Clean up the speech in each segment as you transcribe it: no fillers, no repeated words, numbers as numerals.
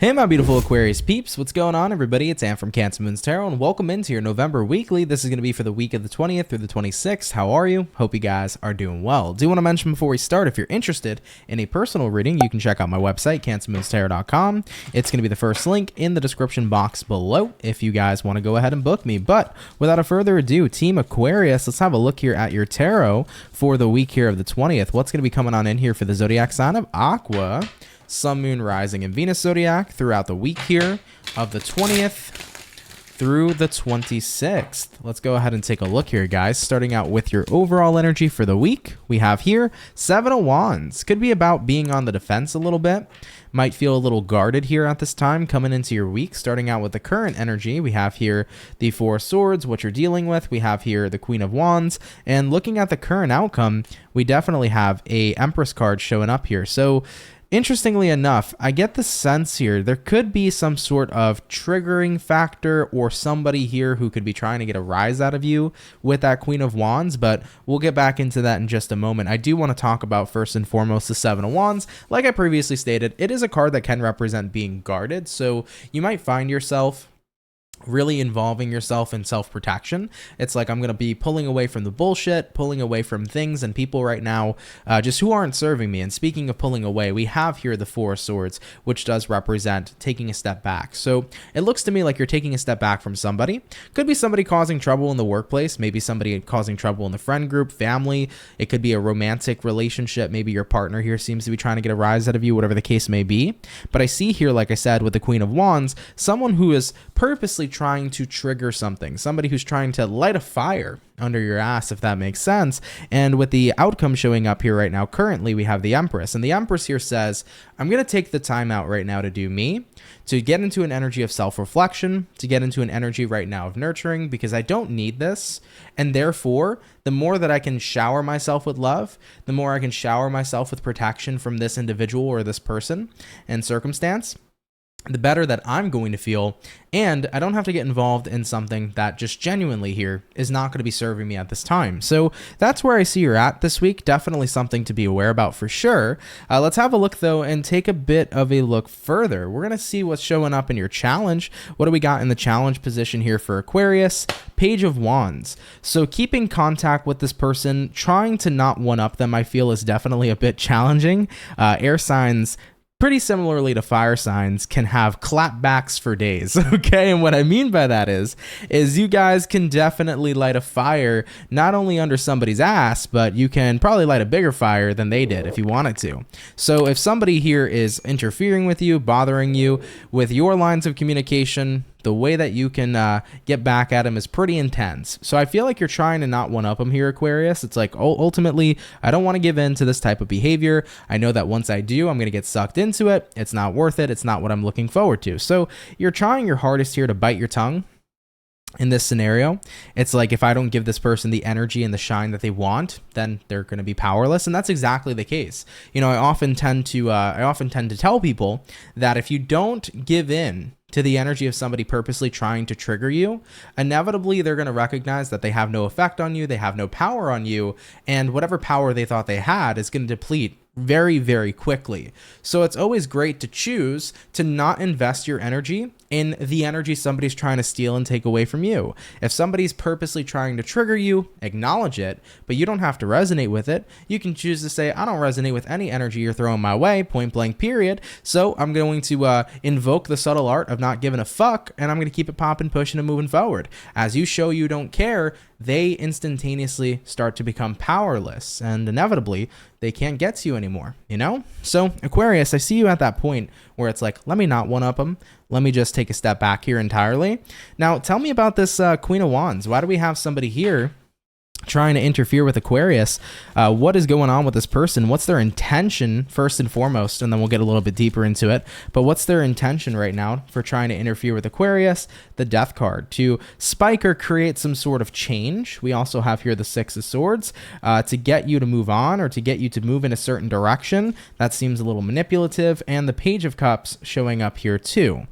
Hey my beautiful Aquarius peeps, what's going on everybody? It's Ann from CancerMoonsTarot and welcome into your November weekly. This is going to be for the week of the 20th through the 26th. How are you? Hope you guys are doing well. Do want to mention before we start, if you're interested in a personal reading, you can check out my website, CancerMoonsTarot.com. It's going to be the first link in the description box below if you guys want to go ahead and book me. But without further ado, Team Aquarius, let's have a look here at your tarot for the week here of the 20th. What's going to be coming on in here for the zodiac sign of Aqua, Sun, Moon, Rising, and Venus zodiac throughout the week here of the 20th through the 26th. Let's go ahead and take a look here, guys. Starting out with your overall energy for the week, we have here Seven of Wands. Could be about being on the defense a little bit. Might feel a little guarded here at this time coming into your week. Starting out with the current energy, we have here the Four of Swords, what you're dealing with. We have here the Queen of Wands. And looking at the current outcome, we definitely have a Empress card showing up here. So interestingly enough, I get the sense here there could be some sort of triggering factor or somebody here who could be trying to get a rise out of you with that Queen of Wands, but we'll get back into that in just a moment. I do want to talk about first and foremost the Seven of Wands. Like I previously stated, it is a card that can represent being guarded, so you might find yourself really involving yourself in self-protection. It's like I'm going to be pulling away from the bullshit, pulling away from things and people right now just who aren't serving me. And speaking of pulling away, we have here the Four of Swords, which does represent taking a step back. So it looks to me like you're taking a step back from somebody. Could be somebody causing trouble in the workplace, maybe somebody causing trouble in the friend group, family. It could be a romantic relationship. Maybe your partner here seems to be trying to get a rise out of you, whatever the case may be. But I see here, like I said, with the Queen of Wands, someone who is purposely trying to trigger something, somebody who's trying to light a fire under your ass, if that makes sense. And with the outcome showing up here right now, currently we have the Empress, and the Empress here says, I'm going to take the time out right now to do me, to get into an energy of self-reflection, to get into an energy right now of nurturing, because I don't need this. And therefore, the more that I can shower myself with love, the more I can shower myself with protection from this individual or this person and circumstance, the better that I'm going to feel, and I don't have to get involved in something that just genuinely here is not going to be serving me at this time. So that's where I see you're at this week. Definitely something to be aware about for sure. Let's have a look though and take a bit of a look further. We're going to see what's showing up in your challenge. What do we got in the challenge position here for Aquarius? Page of Wands. So keeping contact with this person, trying to not one-up them, I feel is definitely a bit challenging. Air signs, pretty similarly to fire signs, can have clapbacks for days, okay? And what I mean by that is you guys can definitely light a fire, not only under somebody's ass, but you can probably light a bigger fire than they did if you wanted to. So if somebody here is interfering with you, bothering you with your lines of communication, the way that you can get back at them is pretty intense. So I feel like you're trying to not one-up them here, Aquarius. It's like, ultimately, I don't want to give in to this type of behavior. I know that once I do, I'm going to get sucked into it. It's not worth it. It's not what I'm looking forward to. So you're trying your hardest here to bite your tongue. In this scenario, it's like if I don't give this person the energy and the shine that they want, then they're going to be powerless, and that's exactly the case. You know, I often tend to tell people that if you don't give in to the energy of somebody purposely trying to trigger you, inevitably they're going to recognize that they have no effect on you, they have no power on you, and whatever power they thought they had is going to deplete very, very quickly. So it's always great to choose to not invest your energy in the energy somebody's trying to steal and take away from you. If somebody's purposely trying to trigger you, acknowledge it, but you don't have to resonate with it. You can choose to say, I don't resonate with any energy you're throwing my way, point blank period. So I'm going to invoke the subtle art of not giving a fuck, and I'm going to keep it popping, pushing, and moving forward. As you show you don't care, they instantaneously start to become powerless, and inevitably they can't get to you anymore, you know? So Aquarius, I see you at that point where it's like, let me not one-up them. Let me just take a step back here entirely. Now, tell me about this Queen of Wands. Why do we have somebody here trying to interfere with Aquarius? What is going on with this person? What's their intention, first and foremost, and then we'll get a little bit deeper into it. But what's their intention right now for trying to interfere with Aquarius? The Death card, to spike or create some sort of change. We also have here the Six of Swords, to get you to move on or to get you to move in a certain direction. That seems a little manipulative. And the Page of Cups showing up here too.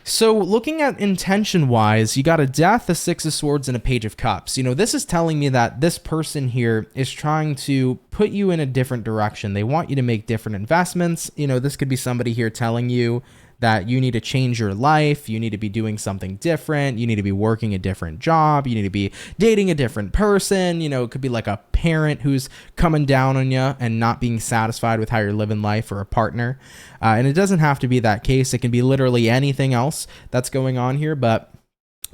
So looking at intention-wise, you got a Death, a Six of Swords, and a Page of Cups. You know, this is telling me that this person here is trying to put you in a different direction. They want you to make different investments. You know, this could be somebody here telling you that you need to change your life, you need to be doing something different, you need to be working a different job, you need to be dating a different person. You know, it could be like a parent who's coming down on you and not being satisfied with how you're living life, or a partner. And it doesn't have to be that case. It can be literally anything else that's going on here. But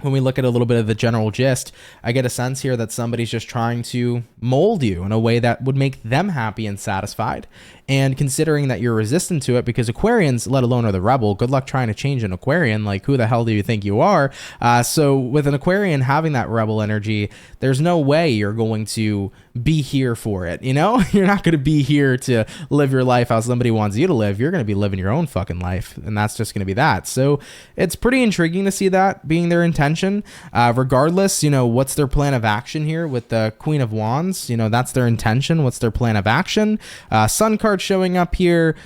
when we look at a little bit of the general gist, I get a sense here that somebody's just trying to mold you in a way that would make them happy and satisfied. And considering that you're resistant to it, because Aquarians, let alone are the rebel, good luck trying to change an Aquarian. Like, who the hell do you think you are? So with an Aquarian having that rebel energy, there's no way you're going to be here for it. You know, you're not going to be here to live your life how somebody wants you to live. You're going to be living your own fucking life. And that's just going to be that. So it's pretty intriguing to see that being their intention. Regardless, you know, what's their plan of action here with the Queen of Wands? You know, that's their intention. What's their plan of action? Sun card showing up here,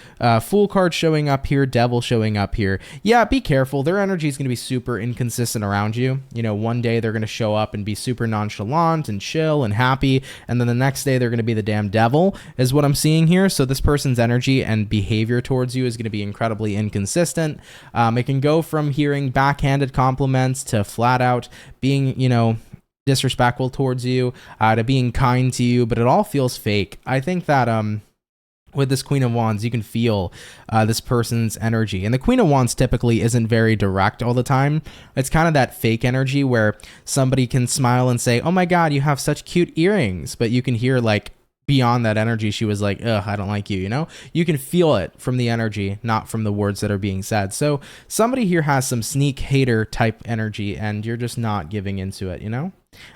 Fool card showing up here, Devil showing up here. Yeah, be careful. Their energy is going to be super inconsistent around you. You know, one day they're going to show up and be super nonchalant and chill and happy, and then the next day they're going to be the damn devil, is what I'm seeing here. So this person's energy and behavior towards you is going to be incredibly inconsistent. It can go from hearing backhanded compliments to flat out being, you know, disrespectful towards you, to being kind to you, but it all feels fake. I think that with this Queen of Wands, you can feel this person's energy. And the Queen of Wands typically isn't very direct all the time. It's kind of that fake energy where somebody can smile and say, oh my God, you have such cute earrings. But you can hear, like, beyond that energy, she was like, ugh, I don't like you, you know? You can feel it from the energy, not from the words that are being said. So somebody here has some sneak hater type energy, and you're just not giving into it, you know?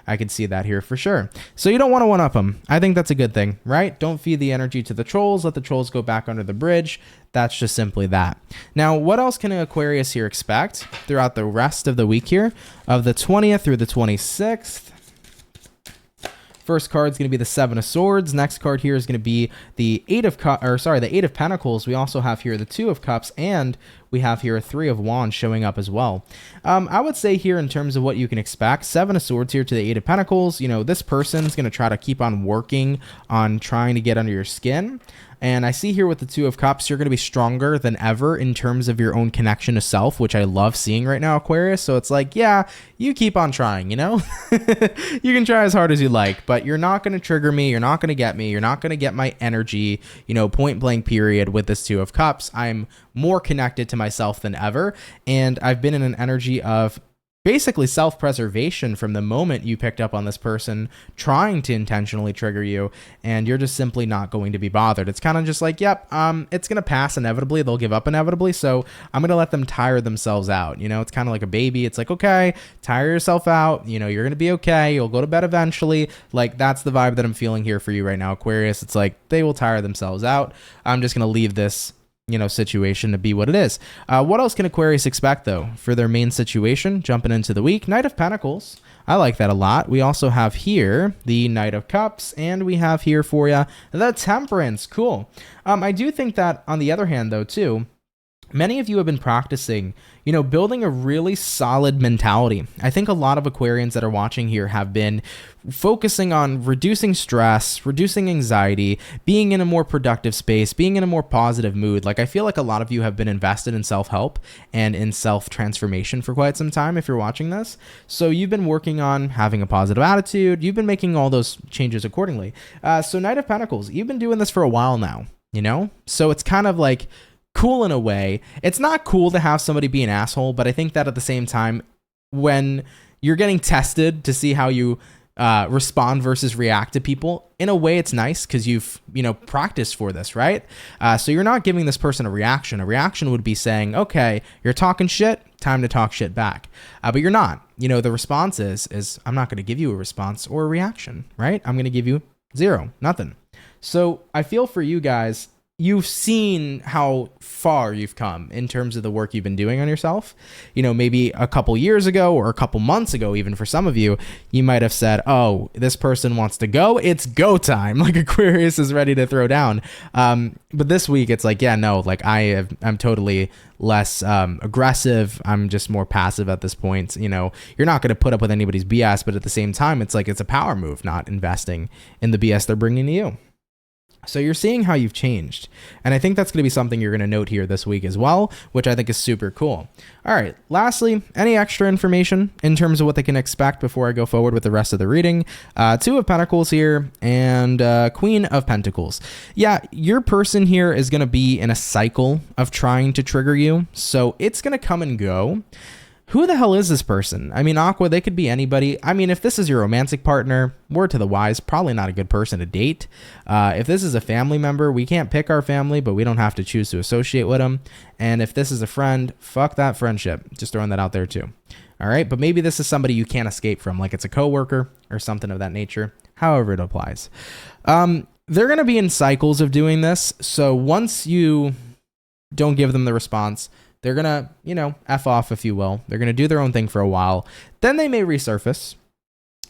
I could see that here for sure. So you don't want to one-up them. I think that's a good thing, right? Don't feed the energy to the trolls. Let the trolls go back under the bridge. That's just simply that. Now, what else can an Aquarius here expect throughout the rest of the week here, of the 20th through the 26th? First card is going to be the Seven of Swords. Next card here is going to be the the Eight of Pentacles. We also have here the Two of Cups, and we have here a Three of Wands showing up as well. I would say here, in terms of what you can expect, Seven of Swords here to the Eight of Pentacles. You know, this person's going to try to keep on working on trying to get under your skin. And I see here with the Two of Cups, you're going to be stronger than ever in terms of your own connection to self, which I love seeing right now, Aquarius. So it's like, yeah, you keep on trying, you know? You can try as hard as you like, but you're not going to trigger me. You're not going to get me. You're not going to get my energy, you know, point blank period with this Two of Cups. I'm more connected to myself than ever. And I've been in an energy of basically self-preservation from the moment you picked up on this person trying to intentionally trigger you, and you're just simply not going to be bothered. It's kind of just like, yep, it's going to pass inevitably. They'll give up inevitably. So I'm going to let them tire themselves out. You know, it's kind of like a baby. It's like, okay, tire yourself out. You know, you're going to be okay. You'll go to bed eventually. Like, that's the vibe that I'm feeling here for you right now, Aquarius. It's like they will tire themselves out. I'm just going to leave this, you know, situation to be what it is. What else can Aquarius expect, though, for their main situation jumping into the week? Knight of Pentacles. I like that a lot. We also have here the Knight of Cups, and we have here for you the Temperance. Cool. I do think that, on the other hand, though, too, many of you have been practicing, you know, building a really solid mentality. I think a lot of Aquarians that are watching here have been focusing on reducing stress, reducing anxiety, being in a more productive space, being in a more positive mood. Like, I feel like a lot of you have been invested in self-help and in self-transformation for quite some time if you're watching this. So you've been working on having a positive attitude. You've been making all those changes accordingly. So Knight of Pentacles, you've been doing this for a while now, you know? So it's kind of like cool in a way. It's not cool to have somebody be an asshole, but I think that at the same time, when you're getting tested to see how you respond versus react to people, in a way it's nice because you've, you know, practiced for this, right? So you're not giving this person a reaction. A reaction would be saying, okay, you're talking shit, time to talk shit back. But you're not. You know, the response is I'm not going to give you a response or a reaction, right? I'm going to give you zero, nothing. So I feel for you guys, you've seen how far you've come in terms of the work you've been doing on yourself. You know, maybe a couple years ago or a couple months ago, even for some of you, you might have said, oh, this person wants to go. It's go time. Like, Aquarius is ready to throw down. But this week it's like, yeah, no, like I'm totally less aggressive. I'm just more passive at this point. You know, you're not going to put up with anybody's BS, but at the same time, it's like, it's a power move, not investing in the BS they're bringing to you. So you're seeing how you've changed. And I think that's going to be something you're going to note here this week as well, which I think is super cool. All right. Lastly, any extra information in terms of what they can expect before I go forward with the rest of the reading? Two of Pentacles here and Queen of Pentacles. Yeah, your person here is going to be in a cycle of trying to trigger you. So it's going to come and go. Who the hell is this person? I mean, Aqua, they could be anybody. I mean, if this is your romantic partner, word to the wise, probably not a good person to date. If this is a family member, we can't pick our family, but we don't have to choose to associate with them. And if this is a friend, fuck that friendship. Just throwing that out there too. All right, but maybe this is somebody you can't escape from, like it's a coworker or something of that nature, however it applies. They're going to be in cycles of doing this. So once you don't give them the response, they're going to, you know, F off, if you will. They're going to do their own thing for a while. Then they may resurface.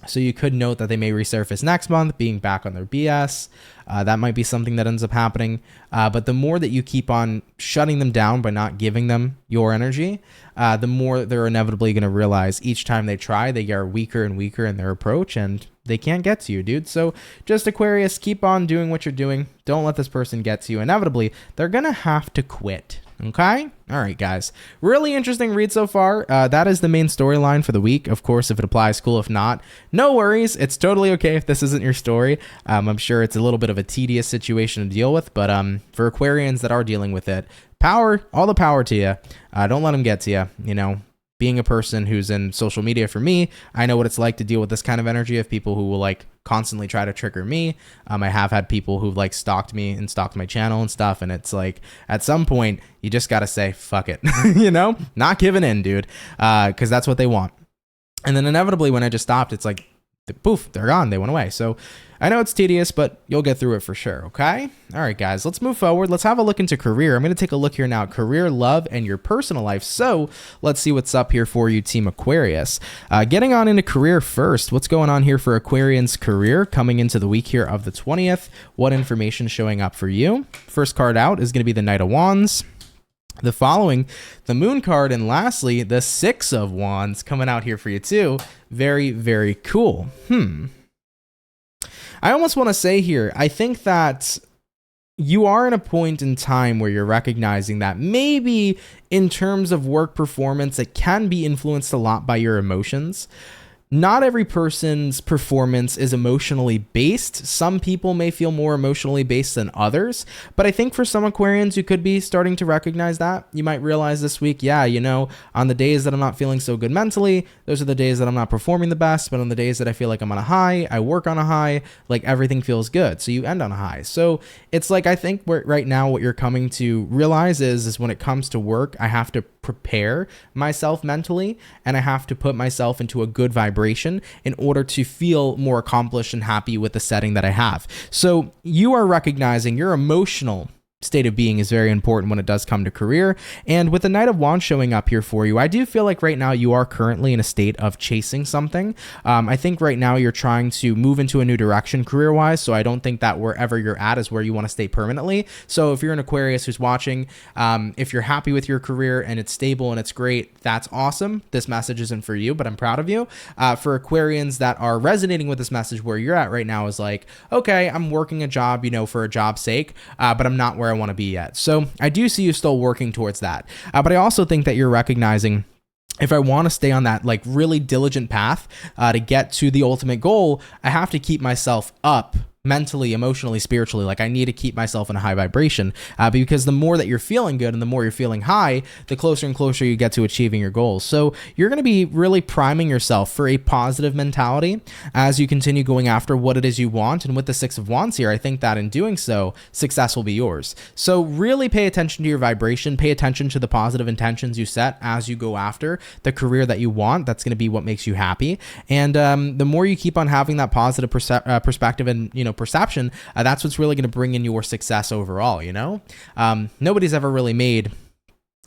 So you could note that they may resurface next month, being back on their BS. That might be something that ends up happening. But the more that you keep on shutting them down by not giving them your energy, the more they're inevitably going to realize each time they try, they get weaker and weaker in their approach, and they can't get to you, dude. So just Aquarius, keep on doing what you're doing. Don't let this person get to you. Inevitably, they're going to have to quit. Okay? All right, guys. Really interesting read so far. That is the main storyline for the week. Of course, if it applies, cool. If not, no worries. It's totally okay if this isn't your story. I'm sure it's a little bit of a tedious situation to deal with, but for Aquarians that are dealing with it, all the power to you. Don't let them get to you. You know, being a person who's in social media, for me, I know what it's like to deal with this kind of energy of people who will like constantly try to trigger me. I have had people who've like stalked me and stalked my channel and stuff. And it's like, at some point you just got to say, fuck it, you know, not giving in, dude. Cause that's what they want. And then inevitably when I just stopped, it's like, poof, they're gone. They went away. So I know it's tedious, but you'll get through it for sure. Okay. All right, guys, let's move forward. Let's have a look into career. I'm going to take a look here now, career, love, and your personal life. So let's see what's up here for you, Team Aquarius. Getting on into career first. What's going on here for Aquarian's career coming into the week here of the 20th? What information showing up for you? First card out is going to be the Knight of Wands. The following, the Moon card, and lastly, the Six of Wands coming out here for you too. Very, very cool. I almost want to say here, I think that you are in a point in time where you're recognizing that maybe in terms of work performance, it can be influenced a lot by your emotions. Not every person's performance is emotionally based. Some people may feel more emotionally based than others, but I think for some Aquarians, you could be starting to recognize that. You might realize this week, yeah, you know, on the days that I'm not feeling so good mentally, those are the days that I'm not performing the best, but on the days that I feel like I'm on a high, I work on a high, like everything feels good. So you end on a high. So it's like, I think right now what you're coming to realize is when it comes to work, I have to prepare myself mentally, and I have to put myself into a good vibration in order to feel more accomplished and happy with the setting that I have. So you are recognizing your emotional state of being is very important when it does come to career. And with the Knight of Wands showing up here for you, I do feel like right now you are currently in a state of chasing something. I think right now you're trying to move into a new direction career-wise, so I don't think that wherever you're at is where you want to stay permanently. So if you're an Aquarius who's watching, if you're happy with your career and it's stable and it's great, that's awesome. This message isn't for you, but I'm proud of you. For Aquarians that are resonating with this message, where you're at right now is like, okay, I'm working a job, you know, for a job's sake, but I'm not where I want to be yet. So I do see you still working towards that. But I also think that you're recognizing, if I want to stay on that like really diligent path to get to the ultimate goal, I have to keep myself up mentally, emotionally, spiritually. Like I need to keep myself in a high vibration because the more that you're feeling good and the more you're feeling high, the closer and closer you get to achieving your goals. So you're going to be really priming yourself for a positive mentality as you continue going after what it is you want. And with the Six of Wands here, I think that in doing so, success will be yours. So really pay attention to your vibration, pay attention to the positive intentions you set as you go after the career that you want. That's going to be what makes you happy. And the more you keep on having that positive perspective and, you know, perception, that's what's really going to bring in your success overall. You know, nobody's ever really made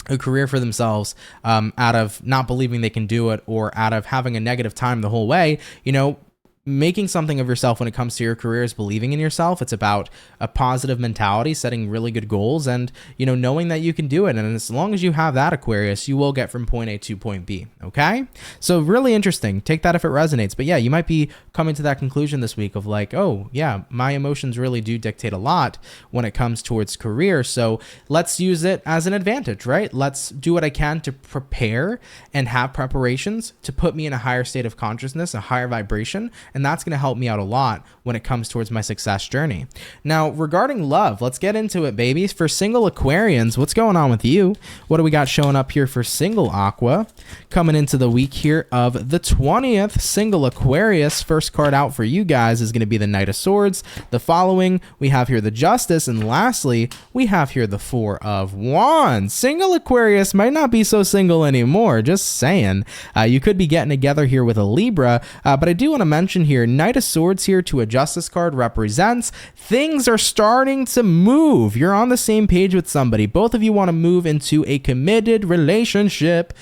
a career for themselves out of not believing they can do it or out of having a negative time the whole way. You know, making something of yourself when it comes to your career is believing in yourself. It's about a positive mentality, setting really good goals, and, knowing that you can do it. And as long as you have that, Aquarius, you will get from point A to point B. Okay. So really interesting. Take that if it resonates. But yeah, you might be coming to that conclusion this week of like, oh yeah, my emotions really do dictate a lot when it comes towards career. So let's use it as an advantage, right? Let's do what I can to prepare and have preparations to put me in a higher state of consciousness, a higher vibration. And that's going to help me out a lot when it comes towards my success journey. Now, regarding love, let's get into it, babies. For single Aquarians, what's going on with you? What do we got showing up here for single Aqua? Coming into the week here of the 20th, single Aquarius. First card out for you guys is going to be the Knight of Swords. The following, we have here the Justice. And lastly, we have here the Four of Wands. Single Aquarius might not be so single anymore. Just saying. You could be getting together here with a Libra, but I do want to mention here, Knight of Swords here to a Justice card represents things are starting to move. You're on the same page with somebody. Both of you want to move into a committed relationship.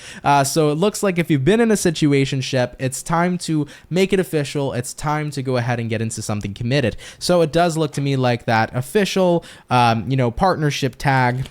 So it looks like if you've been in a situationship, it's time to make it official. It's time to go ahead and get into something committed. So it does look to me like that official, partnership tag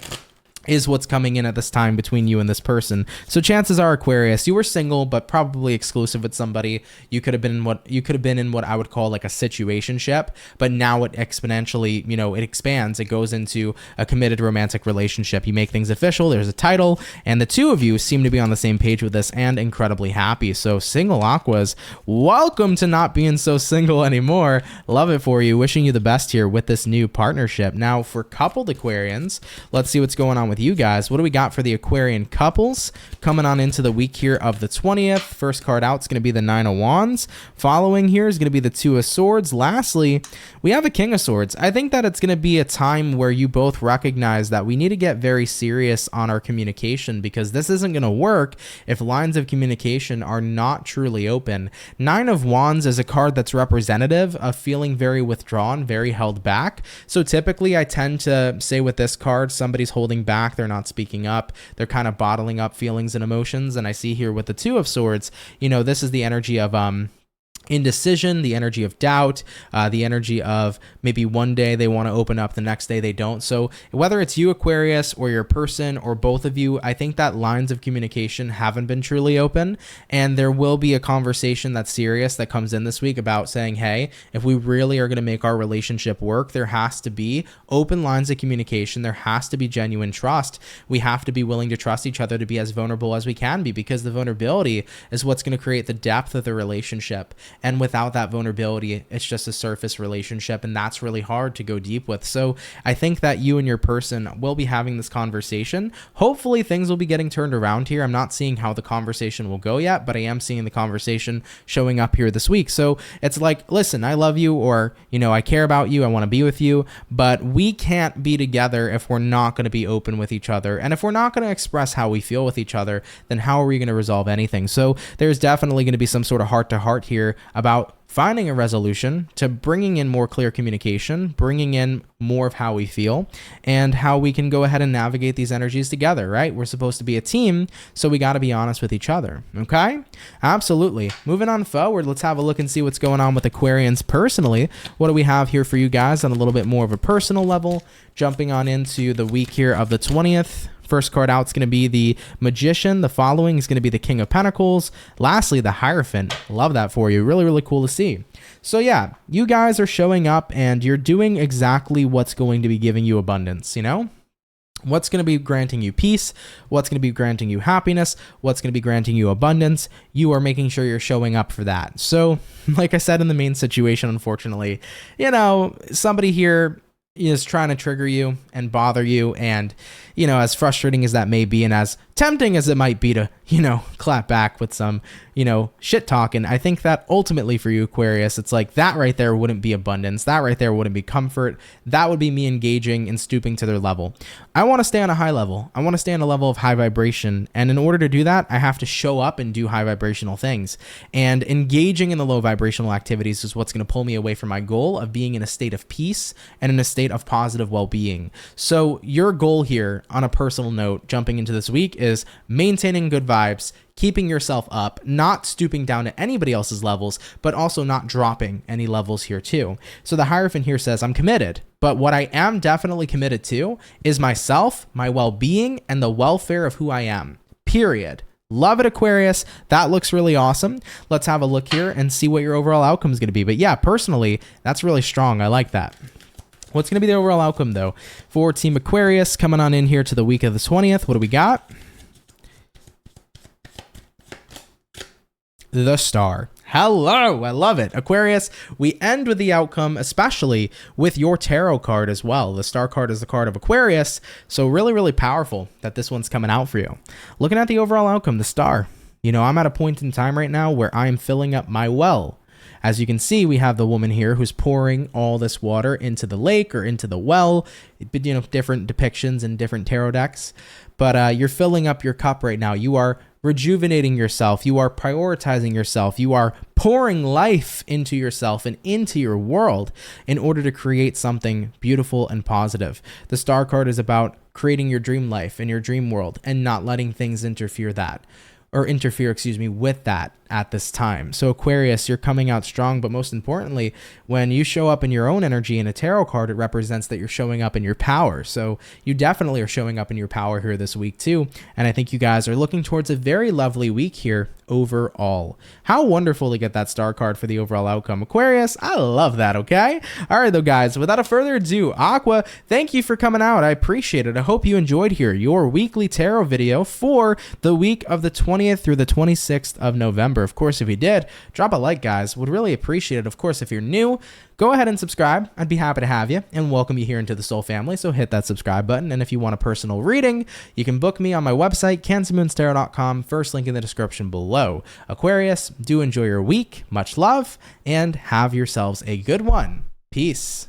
is what's coming in at this time between you and this person. So chances are, Aquarius, you were single but probably exclusive with somebody. You could have been in what I would call like a situationship, but now it exponentially, it expands. It goes into a committed romantic relationship. You make things official. There's a title, and the two of you seem to be on the same page with this and incredibly happy. So single Aquas, welcome to not being so single anymore. Love it for you. Wishing you the best here with this new partnership. Now for coupled Aquarians, let's see what's going on with you guys. What do we got for the Aquarian couples coming on into the week here of the 20th? First card out is going to be the Nine of Wands. Following here is going to be the Two of Swords. Lastly, we have a King of Swords. I think that it's going to be a time where you both recognize that we need to get very serious on our communication, because this isn't going to work if lines of communication are not truly open. Nine of Wands is a card that's representative of feeling very withdrawn, very held back. So typically I tend to say with this card, somebody's holding back. They're not speaking up. They're kind of bottling up feelings and emotions. And I see here with the Two of Swords, this is the energy of indecision, the energy of doubt, the energy of maybe one day they want to open up, the next day they don't. So whether it's you, Aquarius, or your person, or both of you, I think that lines of communication haven't been truly open, and there will be a conversation that's serious that comes in this week about saying, hey, if we really are going to make our relationship work, there has to be open lines of communication. There has to be genuine trust. We have to be willing to trust each other to be as vulnerable as we can be, because the vulnerability is what's going to create the depth of the relationship. And without that vulnerability, it's just a surface relationship, and that's really hard to go deep with. So I think that you and your person will be having this conversation. Hopefully things will be getting turned around here. I'm not seeing how the conversation will go yet, but I am seeing the conversation showing up here this week. So it's like, listen, I love you, or, I care about you. I want to be with you, but we can't be together if we're not going to be open with each other. And if we're not going to express how we feel with each other, then how are we going to resolve anything? So there's definitely going to be some sort of heart to heart here about finding a resolution to bringing in more clear communication, bringing in more of how we feel, and how we can go ahead and navigate these energies together, right? We're supposed to be a team, so we got to be honest with each other, okay? Absolutely. Moving on forward, let's have a look and see what's going on with Aquarians personally. What do we have here for you guys on a little bit more of a personal level? Jumping on into the week here of the 20th. First card out is going to be the Magician. The following is going to be the King of Pentacles. Lastly, the Hierophant. Love that for you. Really, really cool to see. So yeah, you guys are showing up and you're doing exactly what's going to be giving you abundance, What's going to be granting you peace? What's going to be granting you happiness? What's going to be granting you abundance? You are making sure you're showing up for that. So like I said in the main situation, unfortunately, somebody here is trying to trigger you and bother you, and as frustrating as that may be, and as tempting as it might be to clap back with some shit talking, I think that ultimately for you, Aquarius, it's like that right there wouldn't be abundance. That right there wouldn't be comfort. That would be me engaging and stooping to their level. I want to stay on a high level. I want to stay on a level of high vibration, and in order to do that, I have to show up and do high vibrational things, and engaging in the low vibrational activities is what's going to pull me away from my goal of being in a state of peace and in a state state of positive well-being. So your goal here on a personal note, jumping into this week, is maintaining good vibes, keeping yourself up, not stooping down to anybody else's levels, but also not dropping any levels here too. So the Hierophant here says, I'm committed, but what I am definitely committed to is myself, my well-being, and the welfare of who I am, period. Love it, Aquarius. That looks really awesome. Let's have a look here and see what your overall outcome is going to be. But yeah, personally, that's really strong. I like that. What's going to be the overall outcome, though, for Team Aquarius coming on in here to the week of the 20th? What do we got? The Star. Hello, I love it. Aquarius, we end with the outcome, especially with your tarot card as well. The Star card is the card of Aquarius, so really, really powerful that this one's coming out for you. Looking at the overall outcome, the Star. You know, I'm at a point in time right now where I'm filling up my well. As you can see, we have the woman here who's pouring all this water into the lake or into the well. You know, different depictions in different tarot decks. But you're filling up your cup right now. You are rejuvenating yourself. You are prioritizing yourself. You are pouring life into yourself and into your world in order to create something beautiful and positive. The Star card is about creating your dream life and your dream world and not letting things interfere with that at this time. So Aquarius, you're coming out strong, but most importantly, when you show up in your own energy in a tarot card, it represents that you're showing up in your power. So you definitely are showing up in your power here this week too. And I think you guys are looking towards a very lovely week here overall. How wonderful to get that Star card for the overall outcome. Aquarius, I love that, okay? All right, though, guys, without a further ado, Aqua, thank you for coming out. I appreciate it. I hope you enjoyed here your weekly tarot video for the week of the 20th through the 26th of November. Of course, if you did, drop a like, guys. Would really appreciate it. Of course, if you're new, go ahead and subscribe. I'd be happy to have you and welcome you here into the Soul family. So hit that subscribe button. And if you want a personal reading, you can book me on my website, CancerMoonsTarot.com. First link in the description below. Aquarius, do enjoy your week. Much love and have yourselves a good one. Peace.